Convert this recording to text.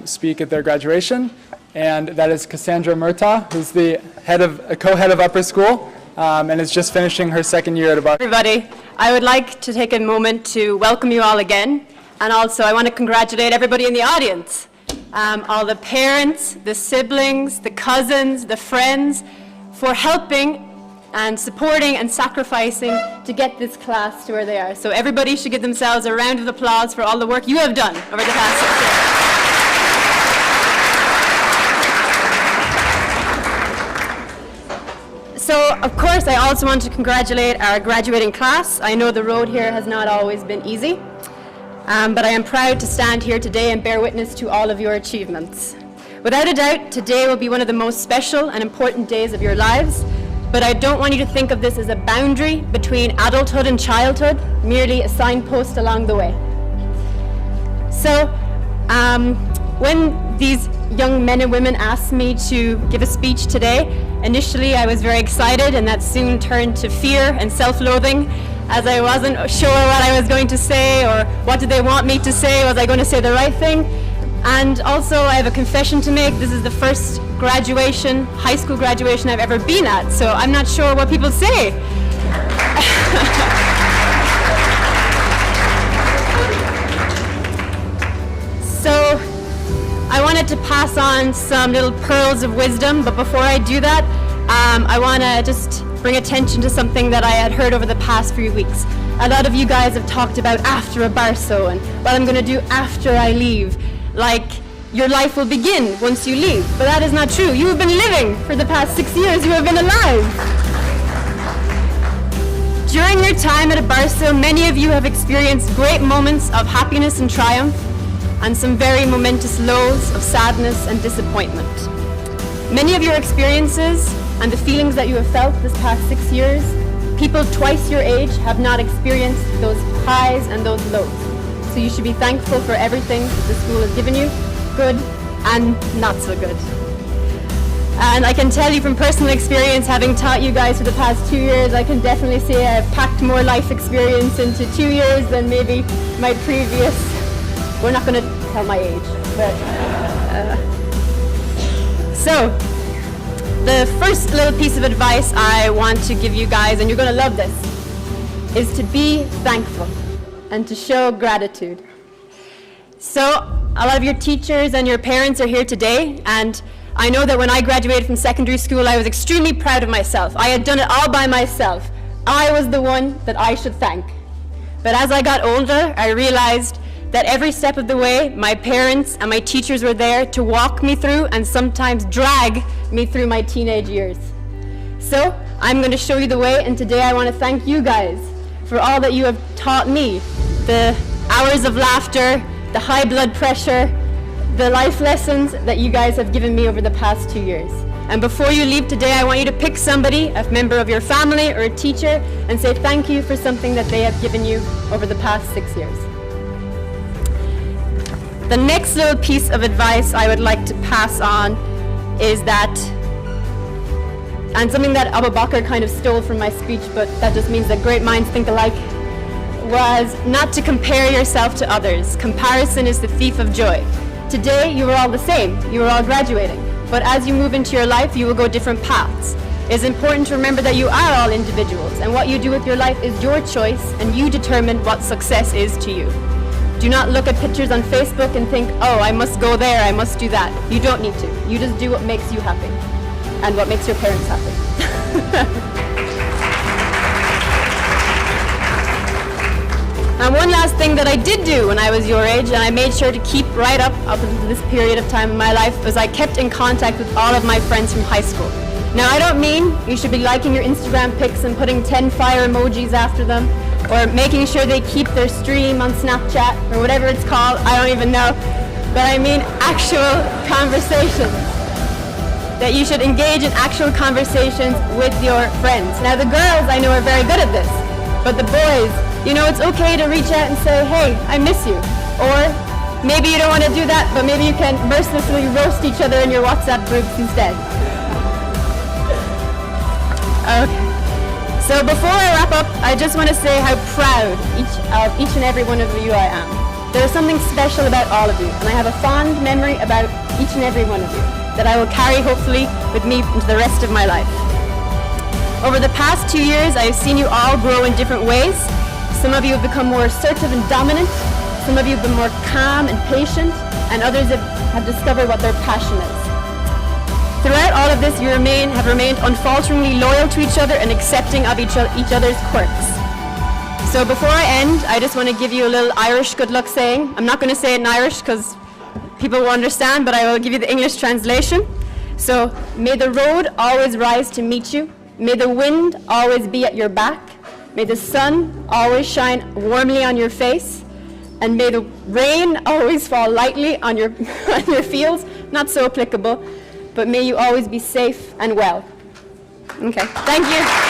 speak at their graduation, and that is Cassandra Murtaugh, who's the co-head of Abaarso School, and is just finishing her second year at Abaarso. Everybody, I would like to take a moment to welcome you all again, and also I want to congratulate everybody in the audience, all the parents, the siblings, the cousins, the friends, for helping and supporting and sacrificing to get this class to where they are. So everybody should give themselves a round of applause for all the work you have done over the past 6 years. So, of course, I also want to congratulate our graduating class. I know the road here has not always been easy, but I am proud to stand here today and bear witness to all of your achievements. Without a doubt, today will be one of the most special and important days of your lives, but I don't want you to think of this as a boundary between adulthood and childhood, merely a signpost along the way. So, when these young men and women asked me to give a speech today, initially I was very excited, and that soon turned to fear and self-loathing, as I wasn't sure what I was going to say, or what did they want me to say, was I going to say the right thing? And also I have a confession to make. This is the first graduation, high school graduation I've ever been at, so I'm not sure what people say. So I wanted to pass on some little pearls of wisdom, but before I do that, I want to just bring attention to something that I had heard over the past few weeks. A lot of you guys have talked about after Abaarso and what I'm going to do after I leave. Like, your life will begin once you leave. But that is not true. You have been living for the past 6 years. You have been alive. During your time at Abaarso, many of you have experienced great moments of happiness and triumph, and some very momentous lows of sadness and disappointment. Many of your experiences and the feelings that you have felt this past 6 years, people twice your age have not experienced those highs and those lows. So you should be thankful for everything that the school has given you, good and not so good. And I can tell you from personal experience, having taught you guys for the past 2 years, I can definitely say I've packed more life experience into 2 years than maybe my previous. We're not going to tell my age, but so the first little piece of advice I want to give you guys, and you're going to love this, is to be thankful and to show gratitude. So a lot of your teachers and your parents are here today, and I know that when I graduated from secondary school, I was extremely proud of myself. I had done it all by myself. I was the one that I should thank. But as I got older, I realized that every step of the way, my parents and my teachers were there to walk me through and sometimes drag me through my teenage years. So I'm going to show you the way, and today I want to thank you guys for all that you have taught me. The hours of laughter, the high blood pressure, the life lessons that you guys have given me over the past 2 years. And before you leave today, I want you to pick somebody, a member of your family or a teacher, and say thank you for something that they have given you over the past 6 years. The next little piece of advice I would like to pass on is that, and something that Abu Bakr kind of stole from my speech, but that just means that great minds think alike, was not to compare yourself to others. Comparison is the thief of joy. Today, you are all the same. You are all graduating. But as you move into your life, you will go different paths. It's important to remember that you are all individuals, and what you do with your life is your choice, and you determine what success is to you. Do not look at pictures on Facebook and think, oh, I must go there, I must do that. You don't need to. You just do what makes you happy, and what makes your parents happy. And one last thing that I did do when I was your age, and I made sure to keep right up until this period of time in my life, was I kept in contact with all of my friends from high school. Now, I don't mean you should be liking your Instagram pics and putting 10 fire emojis after them, or making sure they keep their stream on Snapchat, or whatever it's called, I don't even know. But I mean actual conversations. That you should engage in actual conversations with your friends. Now, the girls I know are very good at this, but the boys, you know, it's okay to reach out and say, hey, I miss you. Or maybe you don't want to do that, but maybe you can mercilessly roast each other in your WhatsApp groups instead. Okay. So before I wrap up, I just want to say how proud of each and every one of you I am. There is something special about all of you, and I have a fond memory about each and every one of you that I will carry, hopefully, with me into the rest of my life. Over the past 2 years, I have seen you all grow in different ways. Some of you have become more assertive and dominant, some of you have been more calm and patient, and others have discovered what their passion is. Throughout all of this, you have remained unfalteringly loyal to each other and accepting of each other's quirks. So before I end, I just want to give you a little Irish good luck saying. I'm not going to say it in Irish because people will understand, but I will give you the English translation. So, may the road always rise to meet you. May the wind always be at your back. May the sun always shine warmly on your face. And may the rain always fall lightly on your, on your fields. Not so applicable, but may you always be safe and well. Okay, thank you.